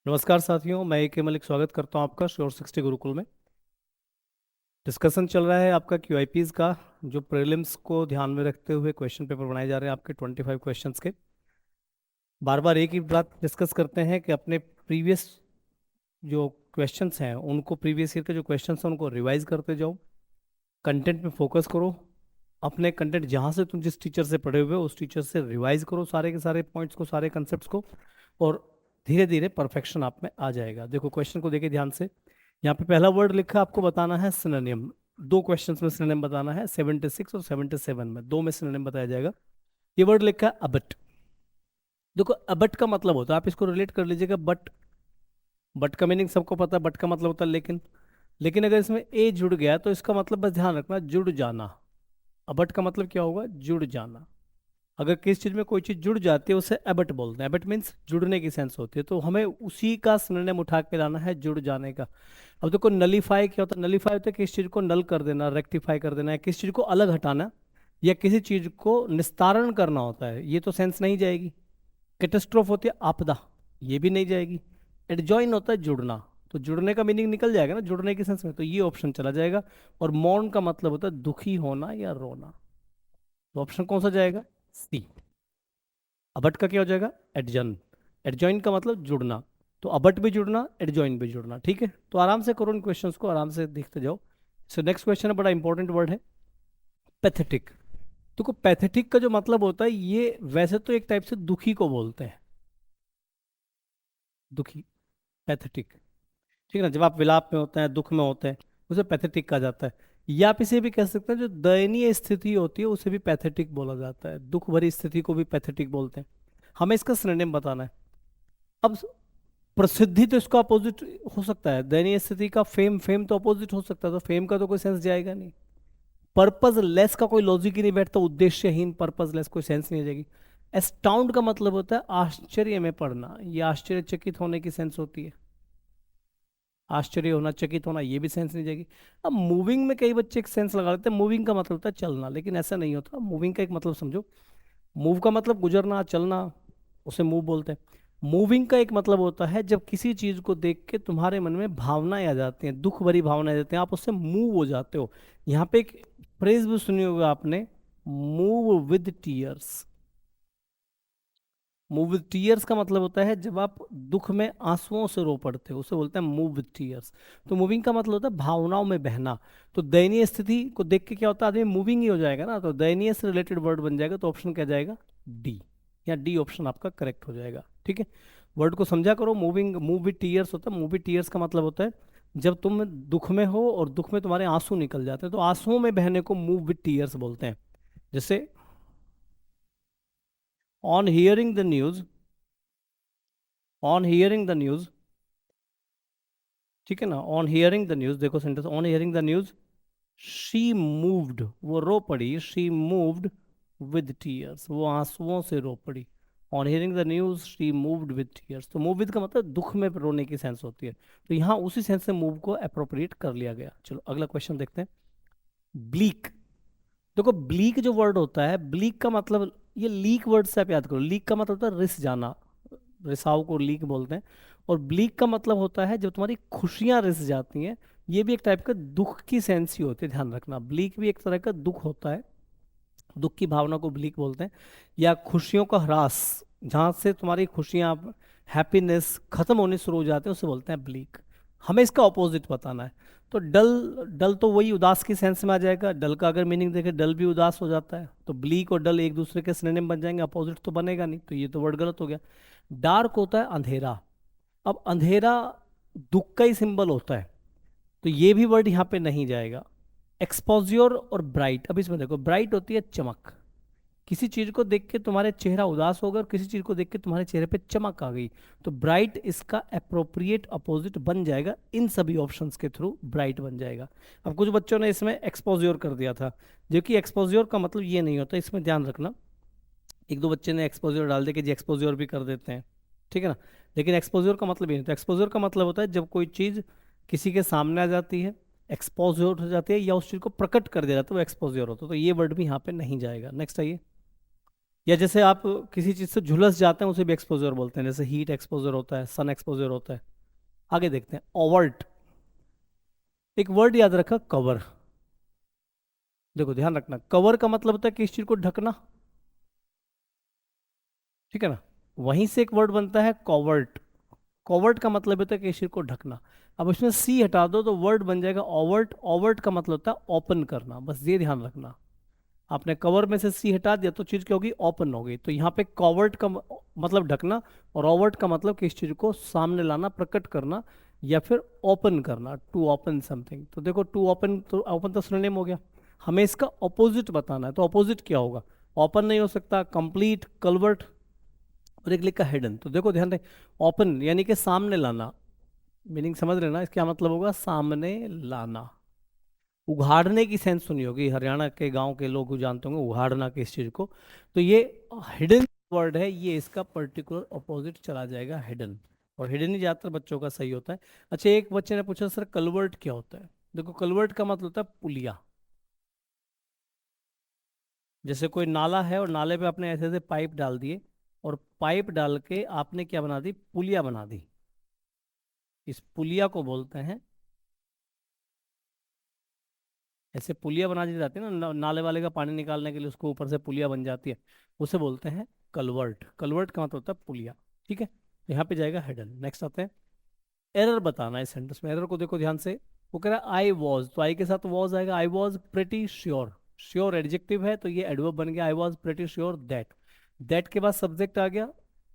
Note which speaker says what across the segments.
Speaker 1: नमस्कार साथियों, मैं ए के मलिक स्वागत करता हूं आपका श्योर 60 गुरुकुल में। डिस्कशन चल रहा है आपका क्यूआईपीज का, जो प्रीलिम्स को ध्यान में रखते हुए क्वेश्चन पेपर बनाए जा रहे हैं आपके 25 क्वेश्चंस के। बार बार एक ही बात डिस्कस करते हैं कि अपने प्रीवियस जो क्वेश्चंस हैं उनको, प्रीवियस ईयर के जो क्वेश्चंस हैं उनको रिवाइज करते जाओ। कंटेंट पे फोकस करो। अपने कंटेंट जहाँ से तुम जिस टीचर से पढ़े हुए हो उस टीचर से रिवाइज करो सारे के सारे पॉइंट्स को, सारे कंसेप्ट को, और धीरे धीरे परफेक्शन आप में आ जाएगा। देखो क्वेश्चन को देखिए ध्यान से। यहाँ पे पहला वर्ड लिखा, आपको बताना है सिनोनिम। दो क्वेश्चंस में सिनोनिम बताना है, 76 और 77 में दो में सिनोनिम बताया जाएगा। ये वर्ड लिखा है अबट। देखो अबट का मतलब होता है, आप इसको रिलेट कर लीजिएगा बट। बट का मीनिंग सबको पता है, बट का मतलब होता है लेकिन। लेकिन अगर इसमें ए जुड़ गया तो इसका मतलब बस ध्यान रखना, जुड़ जाना। अबट का मतलब क्या होगा? जुड़ जाना। अगर किसी चीज में कोई चीज जुड़ जाती है उसे एबट बोलते हैं। एबट मीन्स जुड़ने की सेंस होती है, तो हमें उसी का सिनोनिम उठा के लाना है, जुड़ जाने का। अब देखो नलीफाई क्या होता है? नलीफाई होता है किसी चीज को नल कर देना, रेक्टिफाई कर देना है, किसी चीज को अलग हटाना, या किसी चीज को निस्तारण करना होता है। ये तो सेंस नहीं जाएगी। कैटेस्ट्रोफ होती है आपदा, ये भी नहीं जाएगी। एडजॉइन होता है जुड़ना, तो जुड़ने का मीनिंग निकल जाएगा ना, जुड़ने की सेंस में, तो ये ऑप्शन चला जाएगा। और मौन का मतलब होता है दुखी होना या रोना, तो ऑप्शन कौन सा जाएगा? सी। अबट का क्या हो जाएगा? एडजन। एडजॉइन का मतलब जुड़ना, तो अबट भी जुड़ना, एडजॉइन भी जुड़ना। ठीक है, तो आराम से करो इन क्वेश्चंस को, आराम से देखते जाओ। सो नेक्स्ट क्वेश्चन है, बड़ा इंपॉर्टेंट वर्ड है पैथेटिक। तो पैथेटिक का जो मतलब होता है, ये वैसे तो एक टाइप से दुखी को बोलते हैं, दुखी, पैथेटिक। ठीक है ना, जब आप विलाप में होते हैं, दुख में होते हैं, उसे पैथेटिक कहा जाता है। या आप इसे भी कह सकते हैं, जो दयनीय स्थिति होती है उसे भी पैथेटिक बोला जाता है, दुख भरी स्थिति को भी पैथेटिक बोलते हैं। हमें इसका सिनोनिम बताना है। अब प्रसिद्धि तो इसका अपोजिट हो सकता है, दयनीय स्थिति का फेम, फेम तो अपोजिट हो सकता है, तो फेम का तो कोई सेंस जाएगा नहीं। पर्पज लेस का कोई लॉजिक ही नहीं बैठता, उद्देश्यहीन, पर्पज लेस कोई सेंस नहीं आ जाएगी। एस्टाउंड का मतलब होता है आश्चर्य में पड़ना, ये आश्चर्यचकित होने की सेंस होती है। आश्चर्य होना, चकित होना, ये भी सेंस नहीं जाएगी। अब मूविंग में कई बच्चे एक सेंस लगा लेते हैं, मूविंग का मतलब होता है चलना, लेकिन ऐसा नहीं होता। मूविंग का एक मतलब समझो, मूव का मतलब गुजरना, चलना, उसे मूव बोलते हैं। मूविंग का एक मतलब होता है जब किसी चीज को देख के तुम्हारे मन में भावनाएं आ जाती हैं, दुख भरी भावनाएं आ जाती हैं, आप उससे मूव हो जाते हो। यहाँ पे एक फ्रेज भी सुनी होगा आपने, move with tears. Move with tears का मतलब होता है जब आप दुख में आंसुओं से रो पड़ते हो, उसे बोलते हैं मूव विद टीयर्स। तो मूविंग का मतलब होता है भावनाओं में बहना। तो दयनीय स्थिति को देख के क्या होता है, आदमी मूविंग ही हो जाएगा ना, तो दयनीय से रिलेटेड वर्ड बन जाएगा, तो ऑप्शन क्या जाएगा? डी। या डी ऑप्शन आपका करेक्ट हो जाएगा। ठीक है, वर्ड को समझा करो। मूविंग, मूव विद टीयर्स होता है। मूव विद टीयर्स का मतलब होता है जब तुम दुख में हो और दुख में तुम्हारे आंसू निकल जाते हैं, तो आंसुओं में बहने को मूव विद टीयर्स बोलते हैं। जैसे on hearing the news, on hearing the news, ठीक है ना, ऑन हियरिंग द न्यूज, देखो sentence, on hearing the news she moved, वो रो पड़ी, शी मूव्ड विद टीयर्स, वो आंसुओं से रो पड़ी। On hearing the news she moved with tears, तो मूव विद का मतलब दुख में रोने की सेंस होती है, तो यहाँ उसी सेंस से मूव को अप्रोप्रिएट कर लिया गया। चलो अगला क्वेश्चन देखते हैं। ब्लीक। देखो ब्लीक जो वर्ड होता है, ब्लीक का मतलब, ये लीक वर्ड से आप याद करो, लीक का मतलब होता है रिस जाना, रिसाव को लीक बोलते हैं। और ब्लीक का मतलब होता है जब तुम्हारी खुशियां रिस जाती हैं, ये भी एक टाइप का दुख की सेंस ही होती है, ध्यान रखना। ब्लीक भी एक तरह का दुख होता है, दुख की भावना को ब्लीक बोलते हैं। या खुशियों का ह्रास, जहाँ से तुम्हारी खुशियाँ, हैप्पीनेस खत्म होने शुरू हो जाते हैं, उसे बोलते हैं ब्लीक। हमें इसका ऑपोजिट बताना है। तो डल, डल तो वही उदास की सेंस में आ जाएगा। डल का अगर मीनिंग देखें, डल भी उदास हो जाता है, तो ब्लीक और डल एक दूसरे के सिनोनिम बन जाएंगे, अपोजिट तो बनेगा नहीं, तो ये तो वर्ड गलत हो गया। डार्क होता है अंधेरा। अब अंधेरा दुख का ही सिंबल होता है, तो ये भी वर्ड यहाँ पे नहीं जाएगा। एक्सपोज्योर और ब्राइट, अब इसमें देखो, ब्राइट होती है चमक, किसी चीज को देख के तुम्हारे चेहरा उदास होगा और किसी चीज को देख के तुम्हारे चेहरे पे चमक आ गई, तो ब्राइट इसका अप्रोप्रिएट अपोजिट बन जाएगा। इन सभी ऑप्शंस के थ्रू ब्राइट बन जाएगा। अब कुछ बच्चों ने इसमें एक्सपोज्योर कर दिया था, जो कि एक्सपोज्योर का मतलब ये नहीं होता, इसमें ध्यान रखना। एक दो बच्चे ने एक्सपोज्योर डाल दिया कि जी एक्सपोज्योर भी कर देते हैं, ठीक है ना, लेकिन एक्सपोज्योर का मतलब ये नहीं होता। एक्सपोज्योर का मतलब होता है जब कोई चीज़ किसी के सामने आ जाती है, एक्सपोज्योर हो जाती है, या उस चीज़ को प्रकट कर दिया जाता है, वो एक्सपोज्योर होता है, तो ये वर्ड भी यहाँ पे नहीं जाएगा। नेक्स्ट आइए। या जैसे आप किसी चीज से झुलस जाते हैं उसे भी एक्सपोजर बोलते हैं, जैसे हीट एक्सपोजर होता है, सन एक्सपोजर होता है। आगे देखते हैं ओवर्ट। एक वर्ड याद रखा, कवर। देखो ध्यान रखना, कवर का मतलब होता है किसी चीज को ढकना, ठीक है ना। वहीं से एक वर्ड बनता है कॉवर्ट। कॉवर्ट का मतलब होता है किसी चीज को ढकना। अब इसमें सी हटा दो तो वर्ड बन जाएगा ओवर्ट। ओवर्ट का मतलब होता है ओपन करना, बस ये ध्यान रखना। आपने कवर में से सी हटा दिया तो चीज क्या होगी, ओपन हो गई। तो यहाँ पे कॉवर्ट का मतलब ढकना, और ओवर्ट का मतलब किसी चीज को सामने लाना, प्रकट करना, या फिर ओपन करना, टू ओपन समथिंग। तो देखो टू ओपन, तो ओपन तो सिनोनिम हो गया। हमें इसका ऑपोजिट बताना है, तो ऑपोजिट क्या होगा। ओपन नहीं हो सकता, कंप्लीट, कलवर्ट, और एक लिखा हिडन। तो देखो ध्यान दें, ओपन यानी कि सामने लाना, मीनिंग समझ रहे ना, इसका मतलब होगा सामने लाना। उघाड़ने की सेंस सुनी होगी, हरियाणा के गांव के लोग जानते होंगे उघाड़ना किस चीज को। तो ये हिडन वर्ड है, ये इसका पर्टिकुलर ऑपोजिट चला जाएगा, हिडन। और हिडन ही ज्यादातर बच्चों का सही होता है। अच्छा, एक बच्चे ने पूछा सर कलवर्ट क्या होता है। देखो कलवर्ट का मतलब होता है पुलिया। जैसे कोई नाला है और नाले पे आपने ऐसे ऐसे पाइप डाल दिए, और पाइप डाल के आपने क्या बना दी, पुलिया बना दी। इस पुलिया को बोलते हैं, ऐसे पुलिया बना दी जाती है ना, नाले वाले का पानी निकालने के लिए उसको ऊपर से पुलिया बन जाती है, उसे बोलते हैं कलवर्ट। कलवर्ट का मतलब होता है पुलिया, ठीक है। यहाँ पे जाएगा हेडन। नेक्स्ट आते हैं, एरर बताना है इस सेंटेंस में। एरर को देखो ध्यान से, वो कह रहा है आई वॉज, तो आई के साथ वॉज आएगा। आई was pretty sure, sure adjective है तो ये एडवर्ब बन गया, आई was pretty sure that. That के बाद सब्जेक्ट आ गया,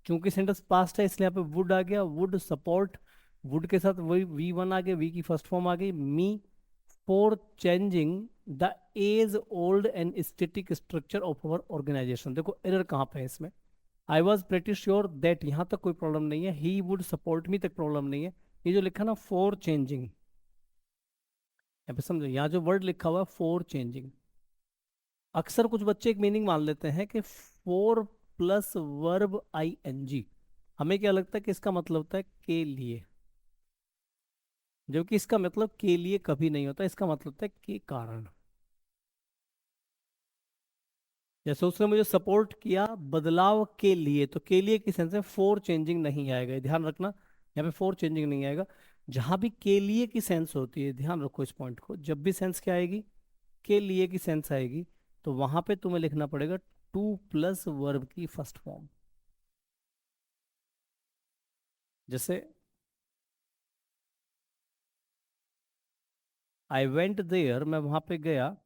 Speaker 1: चूंकि सेंटेंस पास्ट है इसलिए यहाँ पे वुड आ गया, वुड सपोर्ट। वुड के साथ वही वी वन आ गया, वी की फर्स्ट फॉर्म आ गई, me, for changing the age old and static structure of our organisation. देखो एरर कहाँ पे है इसमें, I was pretty sure that यहाँ तक कोई प्रॉब्लम नहीं है, ही वुड सपोर्ट मी तक प्रॉब्लम नहीं है। ये जो लिखा ना फॉर चेंजिंग, यहाँ पे समझो, यहाँ जो वर्ड लिखा हुआ है फॉर चेंजिंग, अक्सर कुछ बच्चे एक मीनिंग मान लेते हैं कि for plus verb I N G. हमें क्या लगता है कि इसका मतलब होता है के लिए, जबकि इसका मतलब के लिए कभी नहीं होता, इसका मतलब होता है के कारण। जैसे उसने मुझे सपोर्ट किया बदलाव के लिए, तो के लिए की सेंस में फॉर चेंजिंग नहीं आएगा, ये ध्यान रखना। यहाँ पे फॉर चेंजिंग नहीं आएगा। जहां भी के लिए की सेंस होती है, ध्यान रखो इस पॉइंट को, जब भी सेंस क्या आएगी, के लिए की सेंस आएगी, तो वहां पे तुम्हें लिखना पड़ेगा टू प्लस वर्ब की फर्स्ट फॉर्म। जैसे आई वेंट देयर, मैं वहां पे गया,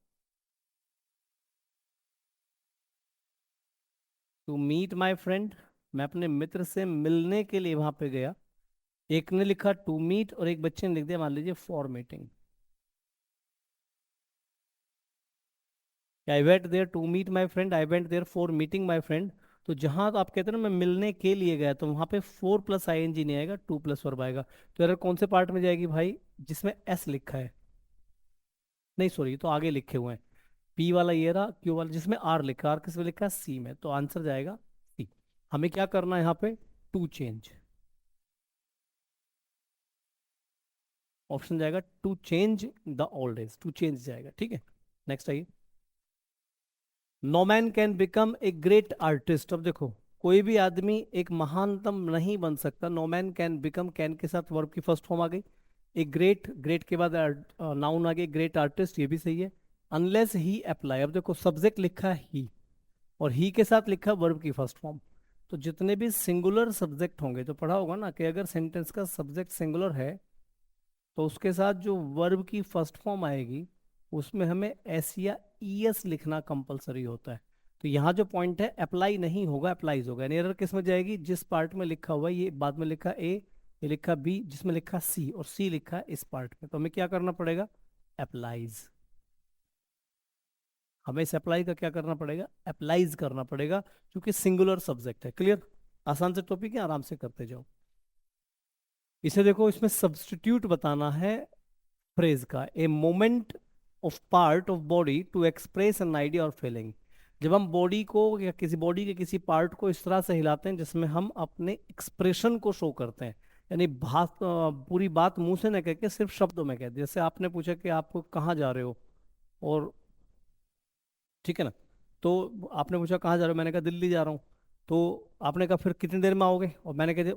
Speaker 1: टू मीट माई फ्रेंड, मैं अपने मित्र से मिलने के लिए वहां पे गया। एक ने लिखा टू मीट और एक बच्चे ने लिख दिया मान लीजिए for meeting. I went there to meet my friend, I went there for meeting my friend. तो जहां तो आप कहते हैं ना मैं मिलने के लिए गया, तो वहां पे for plus I N G नहीं आएगा, टू प्लस वर्ब आएगा। तो एरर कौन से पार्ट में जाएगी भाई, जिसमें एस लिखा है, नहीं सॉरी तो आगे लिखे हुए हैं, पी वाला ये रहा, क्यू वाला जिसमें आर लिखा, आर किसमें लिखा है, सी में, तो आंसर जाएगा सी। हमें क्या करना है यहाँ पे, टू चेंज, ऑप्शन जाएगा to change the old age, to change जाएगा, ठीक है। नेक्स्ट आइए, no man can become a great artist. अब देखो कोई भी आदमी एक महानतम नहीं बन सकता, no man can become, can के साथ वर्ब की फर्स्ट फॉर्म आ गई, एक ग्रेट, ग्रेट के बाद नाउन आ गई, ग्रेट आर्टिस्ट, ये भी सही है। अनलेस ही अप्लाई, अब देखो सब्जेक्ट लिखा है ही, और ही के साथ लिखा वर्ब की फर्स्ट फॉर्म। तो जितने भी सिंगुलर सब्जेक्ट होंगे, तो पढ़ा होगा ना कि अगर सेंटेंस का सब्जेक्ट सिंगुलर है तो उसके साथ जो वर्ब की फर्स्ट फॉर्म आएगी उसमें हमें एस या ई एस लिखना कंपलसरी होता है। तो यहाँ जो पॉइंट है अप्लाई नहीं होगा, अप्लाइज होगा। यानी एरर किस में जाएगी, जिस पार्ट में लिखा हुआ है, ये बाद में लिखा ए, ये लिखा बी, जिसमें लिखा सी, और सी लिखा है इस पार्ट में, तो हमें क्या करना पड़ेगा, अप्लाइज। हमें इस अप्लाई का क्या करना पड़ेगा, अप्लाइज करना पड़ेगा, क्योंकि सिंगुलर सब्जेक्ट है। क्लियर, आसान से टॉपिक है, आराम से करते जाओ। इसे देखो, इसमें सब्स्टिट्यूट बताना है फ्रेज का, a moment of part of body to express an idea और फीलिंग। जब हम बॉडी को या किसी बॉडी के किसी पार्ट को इस तरह से हिलाते हैं जिसमें हम अपने एक्सप्रेशन को शो करते हैं, यानी पूरी बात मुंह से न कह के सिर्फ शब्दों में कह दिया। जैसे आपने पूछा कि आप कहाँ जा रहे हो, और ठीक है ना, तो आपने पूछा कहाँ जा रहे हो, मैंने कहा दिल्ली जा रहा हूँ। तो आपने कहा फिर कितनी देर में आओगे, और मैंने कहा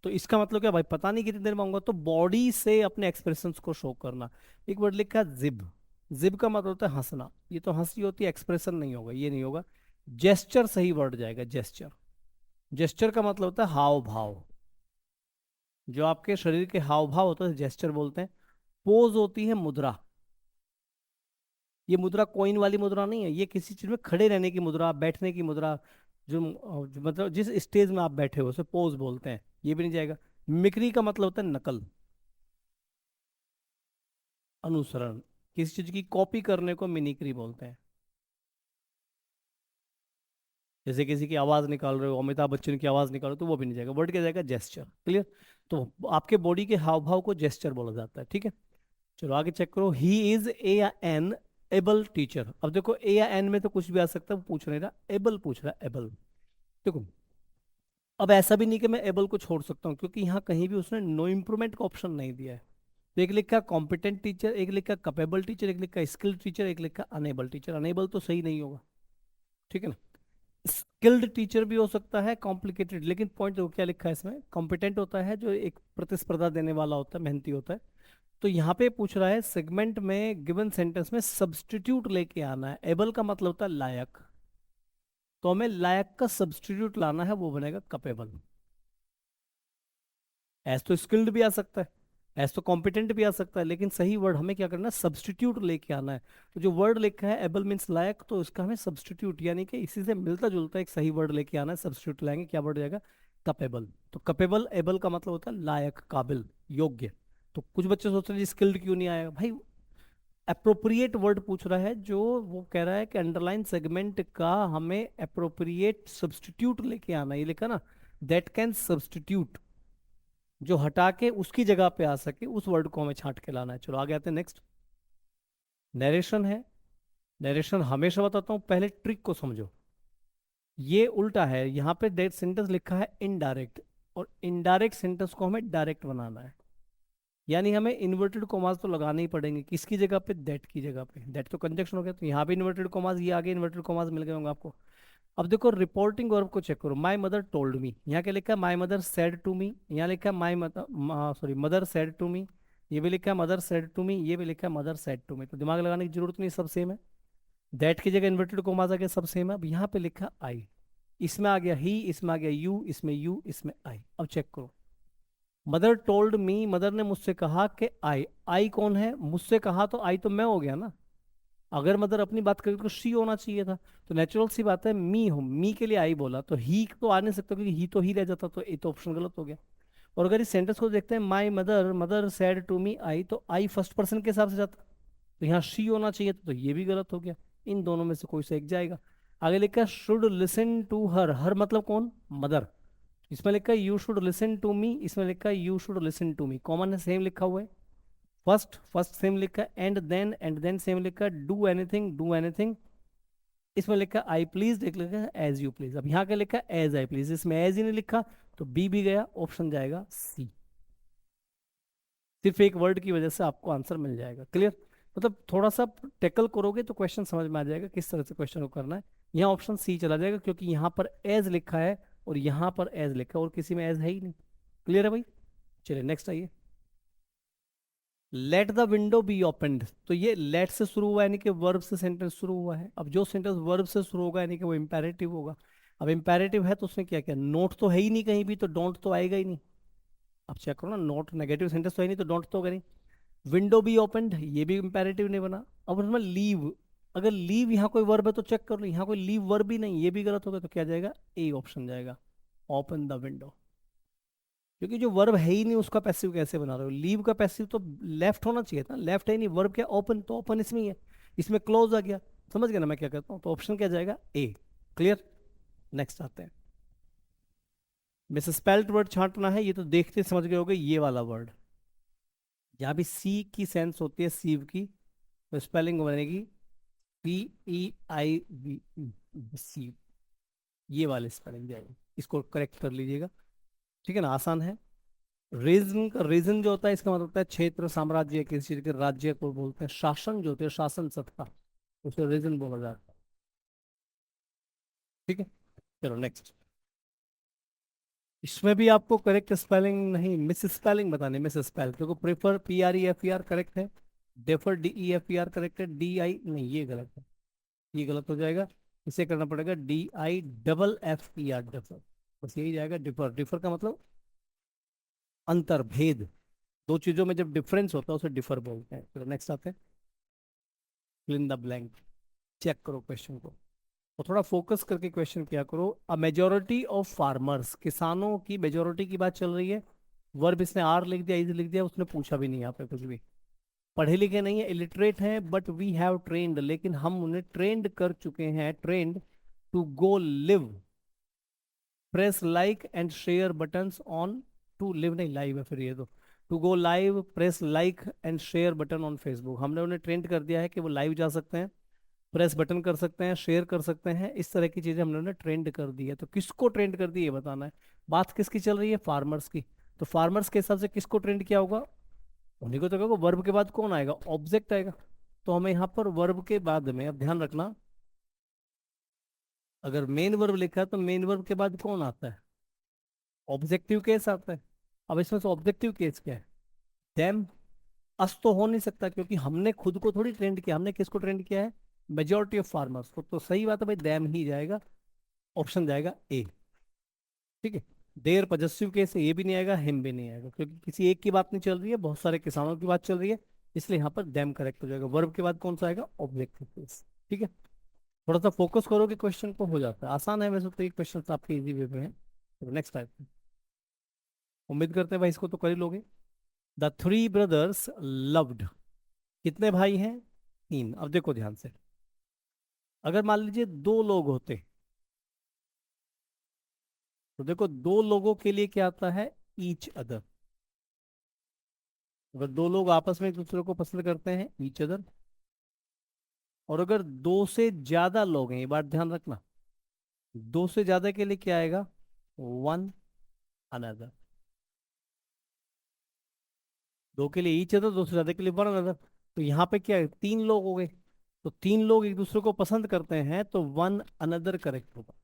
Speaker 1: तो इसका मतलब क्या भाई, पता नहीं कितनी देर में आऊंगा। तो बॉडी से अपने एक्सप्रेशंस को शो करना। एक वर्ड लिखा जिब। जिब का मतलब होता है हंसना, ये तो हंसी होती है, एक्सप्रेशन नहीं होगा, ये नहीं होगा। जेस्चर सही वर्ड जाएगा, जेस्चर। जेस्चर का मतलब होता है हाव भाव, जो आपके शरीर के हाव भाव होते हैं जेस्चर बोलते हैं। पोज होती है मुद्रा। ये मुद्रा कॉइन वाली मुद्रा नहीं है, ये किसी चीज में खड़े रहने की मुद्रा, बैठने की मुद्रा। जो मतलब जिस स्टेज में आप बैठे हो उसे पोज बोलते हैं, ये भी नहीं जाएगा। मिक्री का मतलब होता है नकल, अनुसरण। किसी चीज की कॉपी करने को मिमिक्री बोलते हैं। जैसे किसी की आवाज निकाल रहे हो, अमिताभ बच्चन की आवाज निकाल रहे हो, तो वो भी नहीं जाएगा, वर्ड क्या जाएगा, जेस्चर। क्लियर। तो आपके बॉडी के हाव भाव को जेस्चर बोला जाता है, ठीक है। चलो आगे चेक करो, ही इज ए या एन एबल टीचर। अब देखो ए या एन में तो कुछ भी आ सकता है, वो पूछ नहीं रहा, एबल पूछ रहा है, एबल। देखो, अब ऐसा भी नहीं कि मैं एबल को छोड़ सकता हूँ, क्योंकि यहाँ कहीं भी उसने नो इम्प्रूवमेंट का ऑप्शन नहीं दिया है। तो एक लिखा कॉम्पिटेंट टीचर, एक लिखा कैपेबल टीचर, एक लिखा स्किल्ड टीचर, एक लिखा अनेबल टीचर। अनेबल तो सही नहीं होगा, ठीक है ना। स्किल्ड टीचर भी हो सकता है, कॉम्प्लिकेटेड, लेकिन पॉइंट देखो क्या लिखा है इसमें, कॉम्पिटेंट होता है जो एक प्रतिस्पर्धा देने वाला होता है, मेहनती होता है। तो यहाँ पे पूछ रहा है सेगमेंट में गिवन सेंटेंस में सब्स्टिट्यूट लेके आना है। एबल का मतलब होता है लायक, तो हमें लायक का सब्स्टिट्यूट लाना है, वो बनेगा कैपेबल। एस तो स्किल्ड भी आ सकता है, एस तो कॉम्पिटेंट भी आ सकता है, लेकिन सही वर्ड हमें क्या करना है, सब्स्टिट्यूट लेके आना है। तो जो वर्ड लिखा है एबल मीन्स लायक, तो इसका हमें सब्स्टिट्यूट यानी कि इसी से मिलता जुलता एक सही वर्ड लेके आना है, सब्स्टिट्यूट लाएंगे, क्या वर्ड जाएगा, कैपेबल। तो कैपेबल एबल का मतलब होता है लायक, काबिल, योग्य। तो कुछ बच्चे सोचते हैं जी स्किल्ड क्यों नहीं आएगा भाई, अप्रोप्रिएट वर्ड पूछ रहा है, जो वो कह रहा है कि अंडरलाइन सेगमेंट का हमें अप्रोप्रिएट सब्स्टिट्यूट लेके आना है। ये लिखा ना, दैट कैन सब्स्टिट्यूट, जो हटा के उसकी जगह पे आ सके, उस वर्ड को हमें छांट के लाना है। चलो आगे आते हैं, नेक्स्ट नरेशन है। नरेशन हमेशा बताता हूं, पहले ट्रिक को समझो। ये उल्टा है, यहाँ पे डेट सेंटेंस लिखा है इनडायरेक्ट, और इनडायरेक्ट सेंटेंस को हमें डायरेक्ट बनाना है। यानी हमें इन्वर्टेड कोमास तो लगाने ही पड़ेंगे, किसकी जगह पे, दैट की जगह पे। दैट तो कंजक्शन हो गया, तो यहाँ पे इन्वर्टेड कोमास, ये आगे इन्वर्टेड कोमास मिल गए होंगे आपको। अब देखो रिपोर्टिंग वर्ब को चेक करो, माई मदर टोल्ड मी, यहाँ क्या लिखा है, my mother said to me. यहाँ लिखा है my mother, sorry mother said to me. ये भी लिखा है मदर सेड टू मी, ये भी लिखा है मदर सेड टू मी। तो दिमाग लगाने की जरूरत नहीं, सब सेम है। दैट की जगह इन्वर्टेड कोमास आ गया, सब सेम है। अब यहाँ पे लिखा आई, इसमें आ गया ही, इसमें आ गया यू, इसमें यू, इसमें आई। अब चेक करो, मदर टोल्ड मी, मदर ने मुझसे कहा कि आई। आई कौन है, मुझसे कहा, तो आई तो मैं हो गया ना। अगर मदर अपनी बात करें तो शी होना चाहिए था। तो नेचुरल सी बात है, मी हूं, मी के लिए आई बोला, तो ही तो आ नहीं सकता, क्योंकि ही तो ही रह जाता, तो ये तो ऑप्शन गलत हो गया। और अगर इस सेंटेंस को देखते हैं, my mother mother said to me I, तो आई फर्स्ट पर्सन के हिसाब से जाता, तो यहाँ शी होना चाहिए था, तो ये भी गलत हो गया। इन दोनों में से कोई से एक जाएगा। आगे लिखा है should listen to her, her मतलब कौन, मदर। इसमें लिखा है you should listen to me, इसमें लिखा है you should listen to me, common है, सेम लिखा हुआ है। फर्स्ट फर्स्ट सेम लिखा है, एंड देन सेम लिखा है, डू एनीथिंग, डू एनीथिंग। इसमें लिखा है आई प्लीज, एक लिखा है एज यू प्लीज। अब यहाँ क्या लिखा है, एज आई प्लीज, इसमें एज ही नहीं लिखा, तो बी भी गया, ऑप्शन जाएगा सी। सिर्फ एक वर्ड की वजह से आपको आंसर मिल जाएगा। क्लियर। मतलब थोड़ा सा टेकल करोगे तो क्वेश्चन समझ में आ जाएगा किस तरह से क्वेश्चन को करना है। यहाँ ऑप्शन सी चला जाएगा, क्योंकि यहाँ पर एज लिखा है और यहाँ पर एज लिखा है, और किसी में एज है ही नहीं। क्लियर है भाई। चलिए नेक्स्ट आइए, let the window B opened. तो ये लेट से शुरू हुआ, यानी कि वर्ब से सेंटेंस शुरू हुआ है। अब जो सेंटेंस वर्ब से शुरू होगा यानी कि वो इंपेरेटिव होगा। अब इंपेरेटिव है तो उसमें क्या क्या, नोट तो है ही नहीं कहीं भी, तो डोंट तो आएगा ही नहीं। अब चेक करो ना, नोट नेगेटिव सेंटेंस तो है नहीं, तो डोंट तो होगा नहीं। विंडो बी ओपनड, ये भी इंपेरेटिव नहीं बना। अब उसमें लीव, अगर लीव यहाँ कोई वर्ब है तो चेक कर लो, यहाँ कोई लीव वर्ब ही नहीं, ये भी गलत होगा, तो क्या जाएगा, ए ऑप्शन जाएगा, ओपन द विंडो। क्योंकि जो वर्ब है ही नहीं उसका पैसिव कैसे बना रहे हो, लीव का पैसिव तो लेफ्ट होना चाहिए था, लेफ्ट है ही नहीं, वर्ब क्या, ओपन, तो ओपन इसमें ही है, इसमें क्लोज आ गया। समझ गया ना मैं क्या कहता हूँ, तो ऑप्शन क्या जाएगा, ए। क्लियर। नेक्स्ट आते हैं, मिस स्पेल्ट वर्ड छांटना है, ये तो देखते समझ गए होगे, ये वाला वर्ड जहाँ भी सी की सेंस होती है, सीव की, तो स्पेलिंग बनेगी CEIV, सीव, ये वाले स्पेलिंग जाएगी, इसको करेक्ट कर लीजिएगा, ठीक है ना, आसान है। रीजन का, रीजन जो होता है इसका मतलब होता है क्षेत्र, साम्राज्य, किसी चीज के राज्य को बोलते हैं। शासन जो होते हैं, शासन सत्ता, उसे रीजन बोला जाता है। ठीक है, चलो नेक्स्ट। इसमें भी आपको करेक्ट स्पेलिंग नहीं, मिस स्पेलिंग बताने, मिस स्पेल, क्योंकि प्रेफर PREFER करेक्ट है, डेफर DEFER करेक्ट है, DI नहीं, ये गलत है, ये गलत हो जाएगा। इसे करना पड़ेगा DIFFER, डेफर, बस यही जाएगा। डिफर, डिफर का मतलब अंतर, भेद, दो चीजों में जब डिफरेंस होता है उसे डिफर बोलते हैं। चलो नेक्स्ट आते हैं, fill in the blank. Check करो क्वेश्चन को और थोड़ा फोकस करके क्वेश्चन किया करो। अ मेजोरिटी ऑफ फार्मर्स, किसानों की मेजोरिटी की बात चल रही है। वर्ब इसने आर लिख दिया, इज लिख दिया, उसने पूछा भी नहीं यहाँ पे कुछ भी। पढ़े लिखे नहीं है, इलिटरेट है, बट वी हैव ट्रेंड, लेकिन हम उन्हें ट्रेंड कर चुके हैं, trained to go live, press like and share buttons on, to live नहीं, लाइव है फिर ये to go live, press like and share button on Facebook. हमने उन्हें ट्रेंड कर दिया है कि वो लाइव जा सकते हैं, प्रेस बटन कर सकते हैं, शेयर कर सकते हैं, इस तरह की चीजें हमने उन्हें ट्रेंड कर दी है। तो किसको ट्रेंड कर दी ये बताना है। बात किसकी चल रही है, फार्मर्स की। तो फार्मर्स के हिसाब से किसको ट्रेंड किया होगा, उन्हीं को तो कहोगे। वर्ब के बाद कौन आएगा, ऑब्जेक्ट आएगा। तो हमें यहाँ पर वर्ब के बाद में, अब ध्यान रखना, अगर मेन वर्ब लिखा है तो मेन वर्ब के बाद कौन आता है, ऑब्जेक्टिव केस आता है। अब इसमें से ऑब्जेक्टिव केस क्या है, देम। अस तो हो नहीं सकता, क्योंकि हमने खुद को थोड़ी ट्रेंड किया, हमने किसको ट्रेंड किया है, मेजोरिटी ऑफ फार्मर्स को। तो सही बात है भाई, देम ही जाएगा, ऑप्शन जाएगा ए। ठीक है, देर पजेसिव केस है, ये भी नहीं आएगा, हिम भी नहीं आएगा, क्योंकि किसी एक की बात नहीं चल रही है, बहुत सारे किसानों की बात चल रही है, इसलिए यहाँ पर देम करेक्ट हो जाएगा। वर्ब के बाद कौन सा आएगा, ऑब्जेक्टिव केस। ठीक है, थोड़ा सा फोकस करोगे क्वेश्चन को, हो जाता है आसान है वैसे तो, ये क्वेश्चन आपके इजी वे में है। तो नेक्स्ट टाइप, उम्मीद करते हैं भाई इसको तो कर ही लोगे। द थ्री ब्रदर्स लव्ड, कितने भाई हैं, तीन। अब देखो ध्यान से, अगर मान लीजिए दो लोग होते, तो देखो दो लोगों के लिए क्या आता है, ईच अदर। अगर दो लोग आपस में एक दूसरे को पसंद करते हैं, ईच अदर। और अगर दो से ज्यादा लोग हैं, ये बात ध्यान रखना, दो से ज्यादा के लिए क्या आएगा, वन अनदर। दो के लिए ईच अदर, दो से ज्यादा के लिए वन अनदर। तो यहाँ पे क्या है, तीन लोग हो गए, तो तीन लोग एक दूसरे को पसंद करते हैं, तो वन अनदर करेक्ट होगा।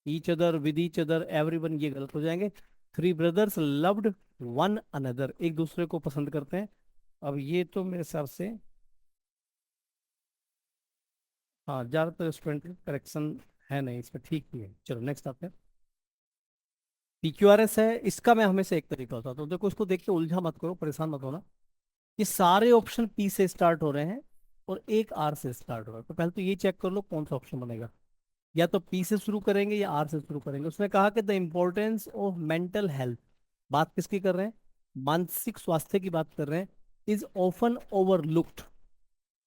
Speaker 1: Each other, with each other, everyone, ये गलत हो जाएंगे। Three brothers loved one another, एक दूसरे को पसंद करते हैं। अब ये तो मेरे हिसाब से, हाँ, ज्यादातर स्टूडेंट करेक्शन है नहीं इसमें, ठीक ही है। चलो नेक्स्ट आते हैं। PQRS है, इसका मैं हमेशा एक तरीका होता है, तो देखो इसको देख के उलझा मत करो, परेशान मत होना। ये सारे ऑप्शन P से स्टार्ट हो रहे हैं और एक R से स्टार्ट हो रहा है, तो पहले तो ये चेक कर लो कौन सा ऑप्शन बनेगा। या तो P से शुरू करेंगे या R से शुरू करेंगे। उसने कहा कि the importance of mental health, बात किसकी कर रहे हैं, मानसिक स्वास्थ्य की बात कर रहे हैं, इज ऑफन ओवरलुक्ड।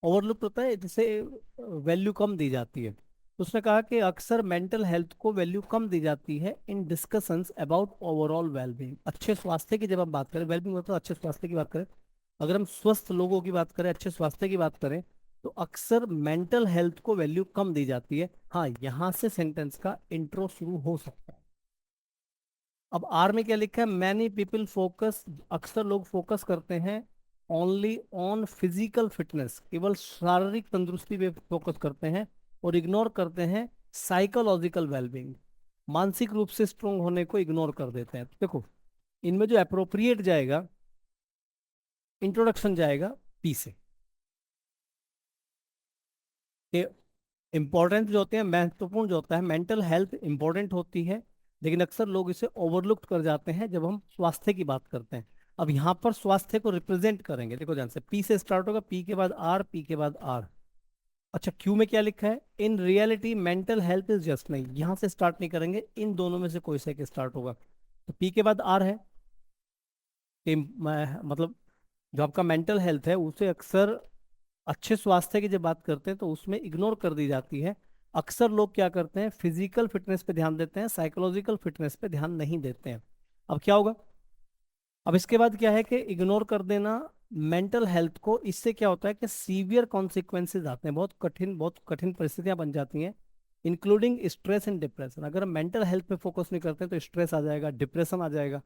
Speaker 1: ओवरलुक होता है जिसे वैल्यू कम दी जाती है। तो उसने कहा कि अक्सर मेंटल हेल्थ को वैल्यू कम दी जाती है इन डिस्कशंस अबाउट ओवरऑल वेलबींग। अच्छे स्वास्थ्य की जब हम बात करें, वेलबींग मतलब अच्छे स्वास्थ्य की बात करें, अगर हम स्वस्थ लोगों की बात करें, अच्छे स्वास्थ्य की बात करें, तो अक्सर मेंटल हेल्थ को वैल्यू कम दी जाती है। हाँ, यहाँ से सेंटेंस का इंट्रो शुरू हो सकता है। अब आर में क्या लिखा है, मैनी पीपल फोकस, अक्सर लोग फोकस करते हैं ओनली ऑन फिजिकल फिटनेस, केवल शारीरिक तंदुरुस्ती पे फोकस करते हैं, और इग्नोर करते हैं साइकोलॉजिकल वेलबींग, मानसिक रूप से स्ट्रोंग होने को इग्नोर कर देते हैं। तो देखो इनमें जो अप्रोप्रिएट जाएगा, इंट्रोडक्शन जाएगा पी से, कि इंपॉर्टेंट जो होते हैं, महत्वपूर्ण जो होता है, मेंटल हेल्थ इंपॉर्टेंट होती है, लेकिन अक्सर लोग इसे ओवरलुक्ड कर जाते हैं जब हम स्वास्थ्य की बात करते हैं। अब यहाँ पर स्वास्थ्य को रिप्रेजेंट करेंगे, देखो ध्यान से, पी से स्टार्ट होगा, पी के बाद आर, पी के बाद आर। अच्छा, क्यू में क्या लिखा है, in reality mental health is just, नहीं, यहाँ से स्टार्ट नहीं करेंगे, इन दोनों में से कोई से स्टार्ट होगा। तो पी के बाद आर है कि मतलब जो आपका मेंटल हेल्थ है उसे अक्सर अच्छे स्वास्थ्य की जब बात करते हैं तो उसमें इग्नोर कर दी जाती है। अक्सर लोग क्या करते हैं, फिजिकल फिटनेस पे ध्यान देते हैं, साइकोलॉजिकल फिटनेस पे ध्यान नहीं देते हैं। अब क्या होगा, अब इसके बाद क्या है कि इग्नोर कर देना मेंटल हेल्थ को, इससे क्या होता है कि सीवियर कॉन्सिक्वेंसेज आते हैं, बहुत कठिन परिस्थितियां बन जाती हैं, इंक्लूडिंग स्ट्रेस एंड डिप्रेशन। अगर हम मेंटल हेल्थ पे फोकस नहीं करते तो स्ट्रेस आ जाएगा, डिप्रेशन आ जाएगा।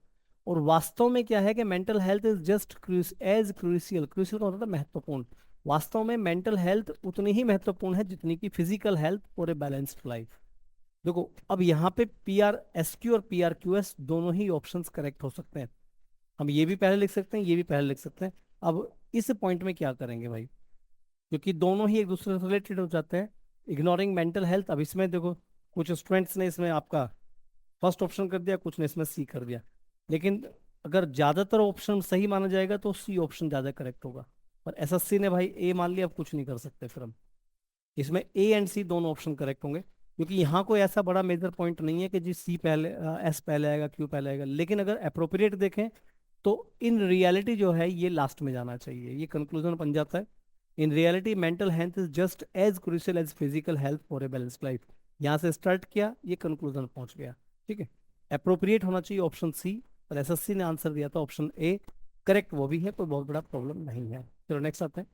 Speaker 1: और वास्तव में क्या है कि mental health is just as crucial, crucial का मतलब महत्वपूर्ण, वास्तव में मेंटल हेल्थ उतनी ही महत्वपूर्ण है जितनी कि physical health for a balanced life. देखो अब यहाँ पे पी आर एस क्यू और पी आर क्यू एस दोनों ही ऑप्शंस करेक्ट हो सकते हैं। हम ये भी पहले लिख सकते हैं, ये भी पहले लिख सकते हैं। अब इस पॉइंट में क्या करेंगे भाई, क्योंकि दोनों ही एक दूसरे से रिलेटेड हो जाते हैं। इग्नोरिंग मेंटल हेल्थ, अब इसमें देखो कुछ स्टूडेंट्स ने इसमें आपका फर्स्ट ऑप्शन कर दिया, कुछ ने इसमें सी कर दिया। लेकिन अगर ज्यादातर ऑप्शन सही माना जाएगा तो सी ऑप्शन ज्यादा करेक्ट होगा। पर एसएससी ने भाई ए मान लिया, अब कुछ नहीं कर सकते फिर हम। इसमें ए एंड सी दोनों ऑप्शन करेक्ट होंगे, क्योंकि यहाँ कोई ऐसा बड़ा मेजर पॉइंट नहीं है कि जी सी पहले, एस पहले आएगा, क्यू पहले आएगा। लेकिन अगर अप्रोप्रिएट देखें तो इन रियलिटी जो है ये लास्ट में जाना चाहिए, ये कंक्लूजन बन जाता है। In reality mental health is just as crucial as physical health for a balanced life. यहाँ से स्टार्ट किया, ये कंक्लूजन पहुंच गया। ठीक है, अप्रोप्रिएट होना चाहिए ऑप्शन सी, और एसएससी ने आंसर दिया था ऑप्शन ए, करेक्ट वो भी है, कोई बहुत बड़ा प्रॉब्लम नहीं है। चलो नेक्स्ट आते हैं।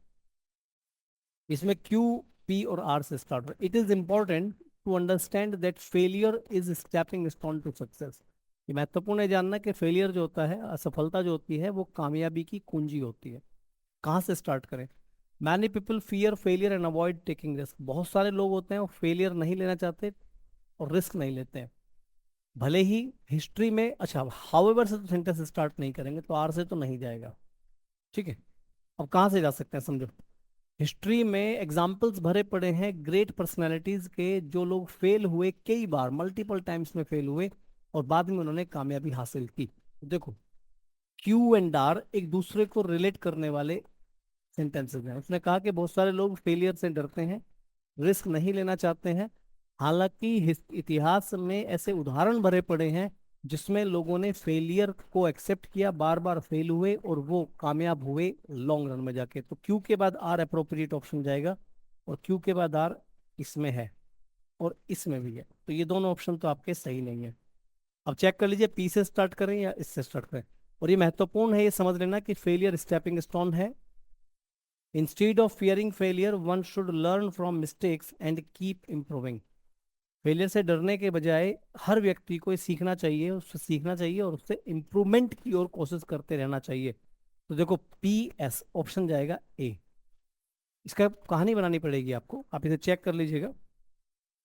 Speaker 1: इसमें क्यू, पी और आर से स्टार्ट हो। It is important to understand that failure is stepping stone to success. ये महत्वपूर्ण है जानना कि फेलियर जो होता है, असफलता जो होती है, वो कामयाबी की कुंजी होती है। कहाँ से स्टार्ट करें? Many people fear failure and avoid taking risk. बहुत सारे लोग होते हैं वो फेलियर नहीं लेना चाहते और रिस्क नहीं लेते हैं, भले ही हिस्ट्री में। अच्छा, हाउएवर से तो सेंटेंस स्टार्ट नहीं करेंगे, तो आर से तो नहीं जाएगा। ठीक है, अब कहाँ से जा सकते हैं समझो। हिस्ट्री में एग्जाम्पल्स भरे पड़े हैं ग्रेट पर्सनालिटीज के, जो लोग फेल हुए कई बार, मल्टीपल टाइम्स में फेल हुए और बाद में उन्होंने कामयाबी हासिल की। देखो क्यू एंड आर एक दूसरे को रिलेट करने वाले सेंटेंसेस हैं। उसने कहा कि बहुत सारे लोग फेलियर से डरते हैं, रिस्क नहीं लेना चाहते हैं। हालांकि इतिहास में ऐसे उदाहरण भरे पड़े हैं जिसमें लोगों ने फेलियर को एक्सेप्ट किया, बार बार फेल हुए और वो कामयाब हुए लॉन्ग रन में जाके। तो क्यू के बाद आर अप्रोप्रिएट ऑप्शन जाएगा, और क्यू के बाद आर इसमें है और इसमें भी है, तो ये दोनों ऑप्शन तो आपके सही नहीं है। अब चेक कर लीजिए, पी से स्टार्ट करें या इससे स्टार्ट करें। और ये महत्वपूर्ण है, ये समझ लेना कि फेलियर स्टेपिंग स्टोन है। Instead of fearing failure one should learn from mistakes and keep improving. Failure से डरने के बजाय हर व्यक्ति को ये सीखना चाहिए, उससे सीखना चाहिए और उससे इम्प्रूवमेंट की ओर कोशिश करते रहना चाहिए। तो देखो पी एस ऑप्शन जाएगा ए। इसका कहानी बनानी पड़ेगी आपको, आप इसे चेक कर लीजिएगा।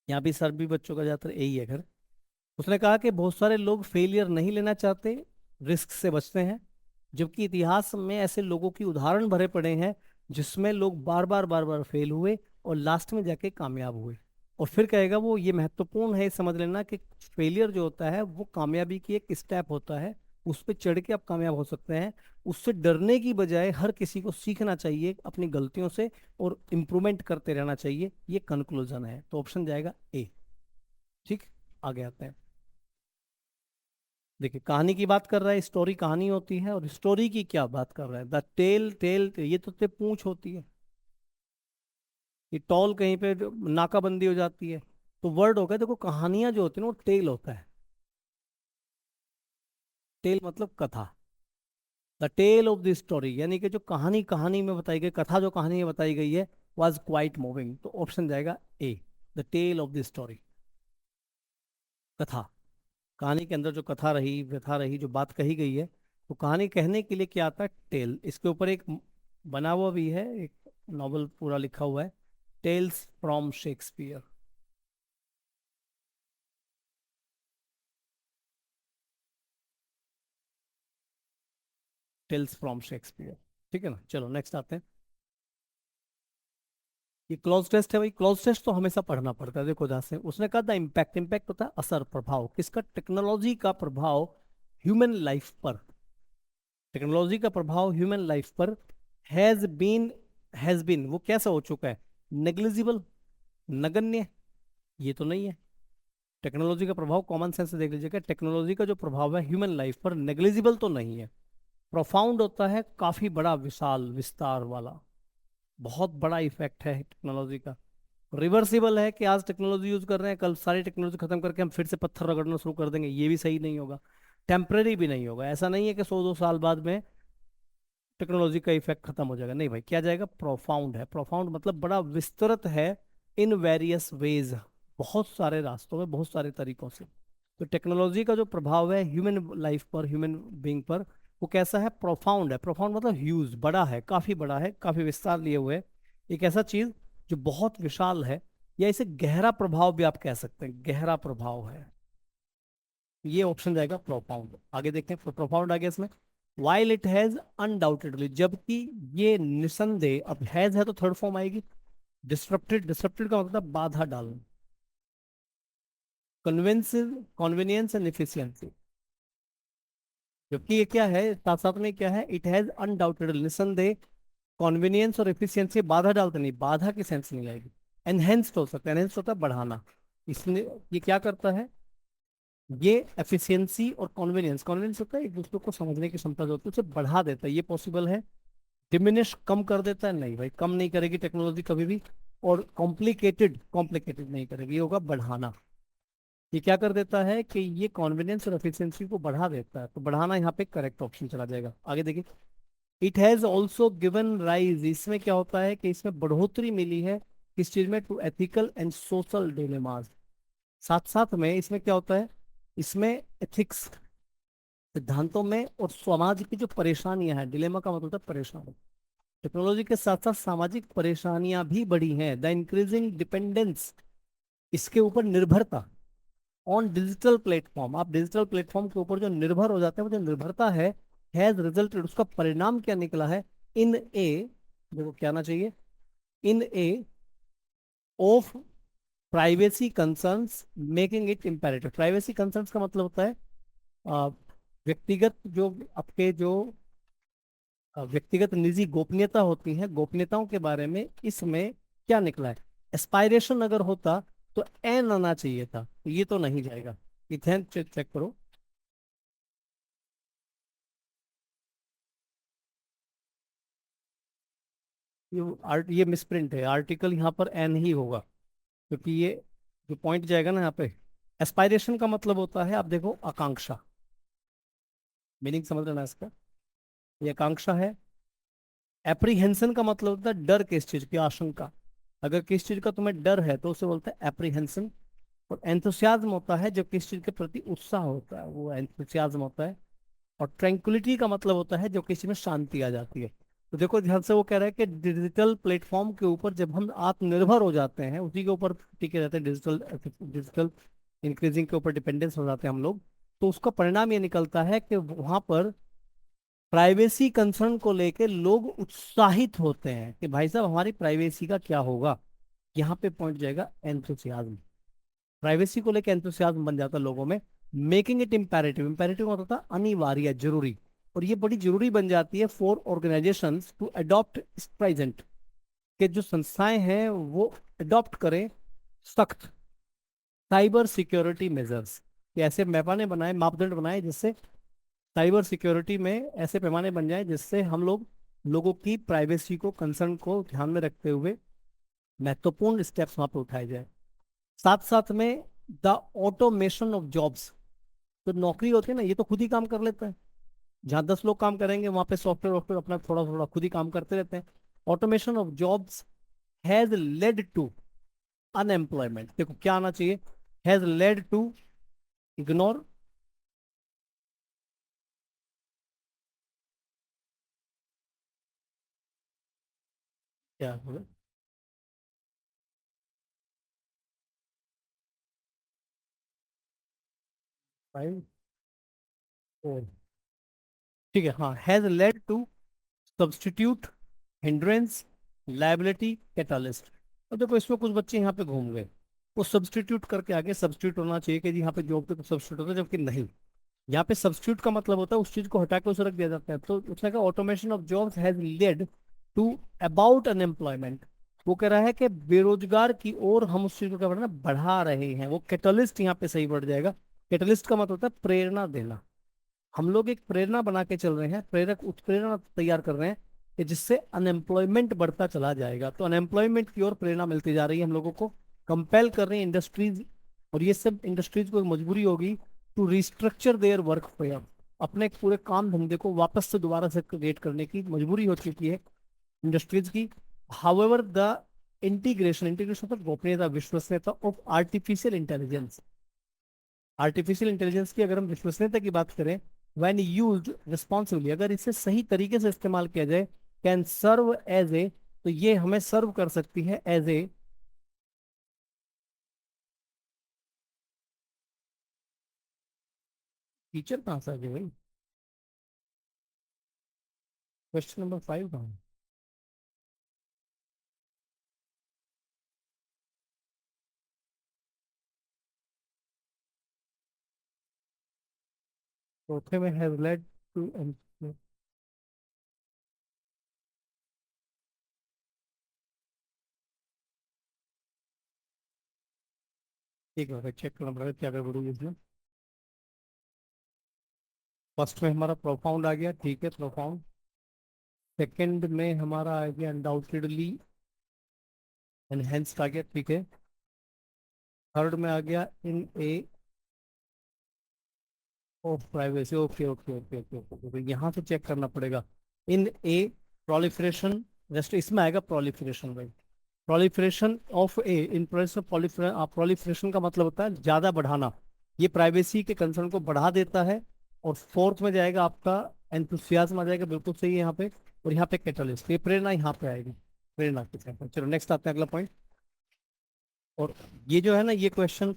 Speaker 1: यहाँ भी सर भी बच्चों का ज़्यादातर यही है घर। उसने कहा कि बहुत सारे लोग फेलियर नहीं लेना चाहते, रिस्क से बचते हैं, जबकि इतिहास में ऐसे लोगों की उदाहरण भरे पड़े हैं जिसमें लोग बार बार फेल हुए और लास्ट में जाके कामयाब हुए। और फिर कहेगा वो, ये महत्वपूर्ण है समझ लेना कि फेलियर जो होता है वो कामयाबी की एक स्टेप होता है, उस पर चढ़ के आप कामयाब हो सकते हैं। उससे डरने की बजाय हर किसी को सीखना चाहिए अपनी गलतियों से और इम्प्रूवमेंट करते रहना चाहिए, ये कंक्लूजन है। तो ऑप्शन जाएगा ए। ठीक, आगे आते हैं। देखिए कहानी की बात कर रहा है, स्टोरी कहानी होती है, और स्टोरी की क्या बात कर रहा है, द टेल, टेल ये तो पूंछ होती है, ये टॉल कहीं पे नाकाबंदी हो जाती है, तो वर्ड होगा। देखो कहानियां जो होती है ना वो टेल होता है। टेल मतलब कथा, the tale of the story, यानी कि जो कहानी कहानी में बताई गई, कथा जो कहानी में बताई गई है, वॉज क्वाइट मूविंग। तो ऑप्शन जाएगा A, the tale of the story. कथा, कहानी के अंदर जो कथा रही, व्यथा रही, जो बात कही गई है, तो कहानी कहने के लिए क्या आता है, टेल। इसके ऊपर एक बना हुआ भी है, एक नॉवल पूरा लिखा हुआ है, tales from Shakespeare. Tales from Shakespeare. ठीक है ना, चलो नेक्स्ट आते हैं। ये क्लोज टेस्ट है भाई, क्लोज टेस्ट तो हमेशा पढ़ना पड़ता है। देखो जहाँ से उसने कहा था इम्पैक्ट, इम्पैक्ट होता है असर, प्रभाव, किसका, टेक्नोलॉजी का प्रभाव ह्यूमन लाइफ पर। टेक्नोलॉजी का प्रभाव ह्यूमन लाइफ पर हैज बीन वो कैसा हो चुका है, नेग्लिजिबल, नगण्य, ये तो नहीं है। टेक्नोलॉजी का प्रभाव कॉमन सेंस से देख लीजिएगा, टेक्नोलॉजी का जो प्रभाव है ह्यूमन लाइफ पर नेग्लिजिबल तो नहीं है। प्रोफाउंड होता है काफी बड़ा, विशाल, विस्तार वाला, बहुत बड़ा इफेक्ट है टेक्नोलॉजी का। रिवर्सिबल है कि आज टेक्नोलॉजी यूज कर रहे हैं, कल सारी टेक्नोलॉजी खत्म करके हम फिर से पत्थर रगड़ना शुरू कर देंगे, ये भी सही नहीं होगा। टेम्पररी भी नहीं होगा, ऐसा नहीं है कि 100-2 साल बाद में टेक्नोलॉजी का इफेक्ट खत्म हो जाएगा, नहीं भाई। क्या जाएगा, प्रोफाउंड है। प्रोफाउंड मतलब बड़ा विस्तृत है, इन वेरियस वेज, बहुत सारे रास्तों में, बहुत सारे तरीकों से। तो टेक्नोलॉजी का जो प्रभाव है ह्यूमन लाइफ पर, ह्यूमन बीइंग पर, वो कैसा है, प्रोफाउंड है। प्रोफाउंड मतलब ह्यूज, बड़ा है, काफी बड़ा है, काफी विस्तार लिए हुए है। एक ऐसा चीज जो बहुत विशाल है, या इसे गहरा प्रभाव भी आप कह सकते हैं, गहरा प्रभाव है, ये ऑप्शन जाएगा प्रोफाउंड। आगे देखते हैं, प्रोफाउंड आ गया इसमें। वाइल इट हैज अनडाउटेडली, जबकि ये निसंदेह, अब हैज है तो थर्ड फॉर्म आएगी। डिस्ट्रप्टेड, डिस्ट्रप्टेड का मतलब बाधा डालना। कन्वेंसिव, कॉन्वीनियंस एंड एफिशिएंसी, जबकि ये क्या है, साथ साथ में क्या है, इट हैज अनडाउटेडली, निसंदेह कॉन्वीनियंस और एफिशिएंसी, बाधा डालते नहीं, बाधा की सेंस नहीं आएगी। एनहेंस्ड हो सकता है, एनहेंस्ड होता है बढ़ाना। इसने, ये क्या करता है, ये एफिशिएंसी और कॉन्वीनियंस, कॉन्वीनियंस होता है एक दूसरे को समझने की क्षमता जो होती है, उसे बढ़ा देता है, ये पॉसिबल है। डिमिनिश, कम कर देता है, नहीं भाई, कम नहीं करेगी टेक्नोलॉजी कभी भी। और कॉम्प्लिकेटेड, कॉम्प्लिकेटेड नहीं करेगी, ये होगा बढ़ाना। ये क्या कर देता है कि ये कॉन्वीनियंस और एफिशिएंसी को बढ़ा देता है, तो बढ़ाना यहाँ पे करेक्ट ऑप्शन चला जाएगा। आगे देखिए, it has also given rise, इसमें क्या होता है कि इसमें बढ़ोतरी मिली है किस चीज में, to ethical and social dilemmas. साथ साथ में इसमें क्या होता है, इसमें एथिक्स, सिद्धांतों में, और समाज की जो परेशानियां हैं, डिलेमा का मतलब होता है परेशानी, टेक्नोलॉजी के साथ साथ सामाजिक परेशानियां भी बढ़ी हैं। द इंक्रीजिंग डिपेंडेंस, इसके ऊपर निर्भरता, ऑन डिजिटल प्लेटफॉर्म, आप डिजिटल प्लेटफॉर्म के ऊपर जो निर्भर हो जाते हैं, वो जो निर्भरता है, हैज रिजल्टेड, उसका परिणाम क्या निकला है, इन ए, देखो क्या आना चाहिए, in a of privacy concerns making it imperative. Privacy concerns का मतलब होता है अ, व्यक्तिगत जो आपके जो व्यक्तिगत निजी गोपनीयता होती है, गोपनीयताओं के बारे में इसमें क्या निकला है। एस्पायरेशन अगर होता तो एन आना चाहिए था, ये तो नहीं जाएगा। इथेन चेक करो, ये मिसप्रिंट है, आर्टिकल यहाँ पर एन ही होगा, क्योंकि ये जो पॉइंट जाएगा ना यहाँ पे, एस्पायरेशन का मतलब होता है, आप देखो आकांक्षा, मीनिंग समझ लेना इसका, ये आकांक्षा है। एप्रीहेंशन का मतलब होता है डर, किस चीज की, आशंका। अगर किस चीज का तुम्हें डर है तो उसे बोलते हैं एप्रीहेंशन। और एंथुसियाज्म होता है जब किस चीज के प्रति उत्साह होता है, वो एंथुसियाज्म होता है। और ट्रैंक्विलिटी का मतलब होता है जब किसी में शांति आ जाती है। तो देखो ध्यान से, वो कह रहा है कि डिजिटल प्लेटफॉर्म के ऊपर जब हम आत्मनिर्भर हो जाते हैं, उसी के ऊपर टिके रहते हैं, डिजिटल डिजिटल इंक्रीजिंग के ऊपर डिपेंडेंस हो जाते हैं हम लोग, तो उसका परिणाम ये निकलता है कि वहां पर प्राइवेसी कंसर्न को लेके लोग उत्साहित होते हैं कि भाई साहब हमारी प्राइवेसी का क्या होगा। यहाँ पे पहुंच जाएगा एंथुसियाज्म, प्राइवेसी को लेके एंथुसियाज्म बन जाता है लोगों में। मेकिंग इट इम्पेरेटिव, इम्पेरेटिव होता था अनिवार्य, जरूरी, और ये बड़ी जरूरी बन जाती है for organisations to adopt present, के जो संस्थाएं हैं वो अडॉप्ट करें सख्त साइबर सिक्योरिटी मेजर्स, कि ऐसे पैमाने बनाए, मापदंड बनाए, जिससे साइबर सिक्योरिटी में ऐसे पैमाने बन जाए जिससे हम लोग लोगों की प्राइवेसी को, कंसर्न को ध्यान में रखते हुए महत्वपूर्ण स्टेप्स वहां पर उठाए जाए। साथ साथ में द ऑटोमेशन ऑफ जॉब्स, तो नौकरी होती है ना, ये तो खुद ही काम कर लेता है, जहाँ 10 लोग काम करेंगे वहां पे सॉफ्टवेयर वॉफ्टवेयर अपना थोड़ा थोड़ा खुद ही काम करते रहते हैं। Automation of jobs has led to unemployment, देखो क्या आना चाहिए, हैज लेड टू, इग्नोर, क्या होगा, 5 4, ठीक है, हाँ, has led to substitute, hindrance, liability, catalyst. और देखो इसमें कुछ बच्चे यहाँ पे घूम गए, वो सब्स्टिट्यूट करके आगे, सब्स्टिट्यूट होना चाहिए कि जी यहाँ पे जॉब पे सब्स्टिट्यूट होता है, जबकि नहीं, यहाँ पे सब्स्टिट्यूट का मतलब होता है उस चीज को हटा के उसे रख दिया जाता है। तो उसने कहा automation of jobs has led to about unemployment, वो कह रहा है कि बेरोजगार की ओर हम उस चीज को क्या बढ़ा बढ़ा रहे हैं, वो कैटलिस्ट यहाँ पे सही बढ़ जाएगा। कैटलिस्ट का मतलब होता है प्रेरणा देना, हम लोग एक प्रेरणा बना के चल रहे हैं, प्रेरक उत्प्रेरणा तैयार कर रहे हैं कि जिससे अनएम्प्लॉयमेंट बढ़ता चला जाएगा, तो अनएम्प्लॉयमेंट की ओर प्रेरणा मिलती जा रही है हम लोगों को, कंपेल कर रही है इंडस्ट्रीज, और ये सब इंडस्ट्रीज को एक मजबूरी होगी to restructure their work fair, अपने पूरे काम धंधे को वापस से दोबारा से क्रिएट करने की मजबूरी हो चुकी है इंडस्ट्रीज की। हाउएवर द इंटीग्रेशन, इंटीग्रेशन मतलब गोपनीयता, विश्वसनीयता of artificial intelligence, artificial intelligence की अगर हम विश्वसनीयता की बात करें, व्हेन यूज्ड रिस्पॉन्सिबली, अगर इसे सही तरीके से इस्तेमाल किया जाए, कैन सर्व एज ए, तो ये हमें सर्व कर सकती है एज ए टीचर कहाँ से आ गए भाई? क्वेश्चन नंबर 5 कहाँ है? चौथे में हैज लेड टू, ठीक है चेक करना पड़ेगा क्या गड़बड़ी है इसमें। फर्स्ट में हमारा प्रोफाउंड आ गया, ठीक है प्रोफाउंड। सेकंड में हमारा आ गया अनडाउटेडली एनहेंस्ड आ गया, ठीक है। थर्ड में आ गया in a of privacy, okay okay okay okay okay, यहाँ से चेक करना पड़ेगा। इन ए प्रोलिफरेशन, जस्ट इसमें आएगा प्रोलिफरेशन भाई। Proliferation of A in proliferation का मतलब होता है ज्यादा बढ़ाना। ये प्राइवेसी के कंसर्न को बढ़ा देता है। और फोर्थ में जाएगा आपका एंथुसियाज्म आ जाएगा, बिल्कुल सही है यहाँ पे। और यहाँ पे कैटलिस्ट, ये प्रेरणा यहाँ पे आएगी, प्रेरणा के साथ। चलो नेक्स्ट आते हैं अगला पॉइंट। और ये जो है ना, ये क्वेश्चन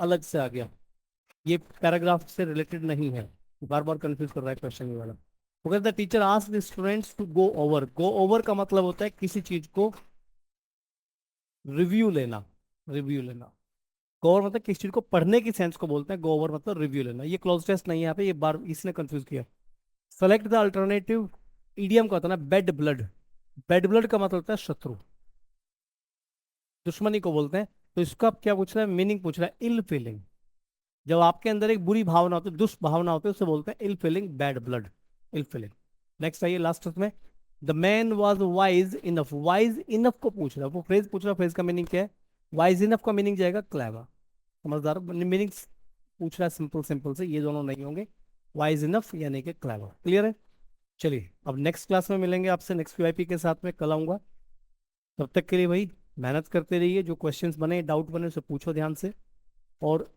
Speaker 1: अलग से आ गया, ये पैराग्राफ से रिलेटेड नहीं है, बार बार कंफ्यूज कर रहा है क्वेश्चन ये वाला। The teacher ask the students to go over का मतलब होता है किसी चीज को रिव्यू लेना, रिव्यू लेना। गो ओवर मतलब किसी चीज को पढ़ने की सेंस को बोलते हैं, गो ओवर मतलब रिव्यू लेना। ये क्लोज टेस्ट नहीं है यहाँ पे, ये बार इसने कंफ्यूज किया। सेलेक्ट द अल्टरनेटिव, ईडीएम का होता है ना बेड ब्लड। बेड ब्लड का मतलब होता है शत्रु, दुश्मनी को बोलते हैं। तो इसका क्या पूछ रहा है, मीनिंग पूछ रहा है इल फीलिंग। जब आपके अंदर एक बुरी भावना होती है, दुष्भावना होती है, उसे बोलते हैं इल फीलिंग, बैड ब्लड, इल फीलिंग। नेक्स्ट आइए लास्ट में। The man was wise enough, wise enough को पूछ रहा है, वो फ्रेज पूछ रहा है, फ्रेज का मीनिंग क्या है? वाइज इनफ का मीनिंग जाएगा क्लेवर, समझदार। मीनिंग पूछ रहा है सिंपल सिंपल से, ये दोनों नहीं होंगे। वाइज इनफ यानी कि क्लेवर, क्लियर है। चलिए अब नेक्स्ट क्लास में मिलेंगे आपसे, नेक्स्ट वीआईपी के साथ में कल आऊंगा। तब तक के लिए भाई मेहनत करते रहिए, जो क्वेश्चंस बने डाउट बने उसे पूछो ध्यान से। और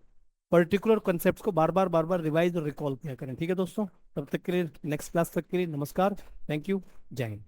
Speaker 1: पर्टिकुलर कॉन्सेप्ट्स को बार बार रिवाइज और रिकॉल किया करें, ठीक है दोस्तों। तब तक के लिए, नेक्स्ट क्लास तक के लिए नमस्कार, थैंक यू, जय हिंद।